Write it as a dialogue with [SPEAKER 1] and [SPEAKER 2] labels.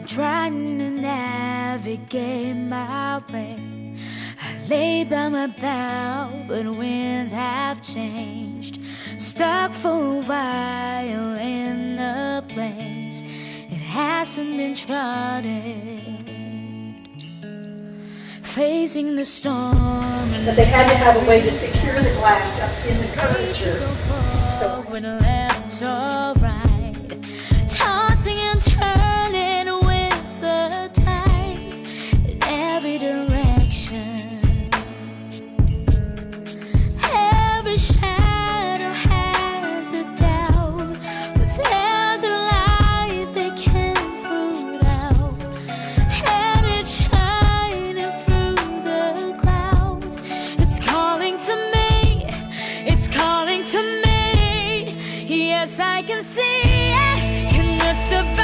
[SPEAKER 1] trying to navigate my way. I lay by my bow, but winds have changed. Stuck for a while in a place it hasn't been charted. Facing the storm,
[SPEAKER 2] but they had to have a way to secure the glass up in the curvature. So
[SPEAKER 1] when left or right, tossing and turning with the tide in every direction. Every shadow has a doubt, but there's a light they can't put out, and it's shining through the clouds. It's calling to me, it's calling to me. Yes, I can see it in just about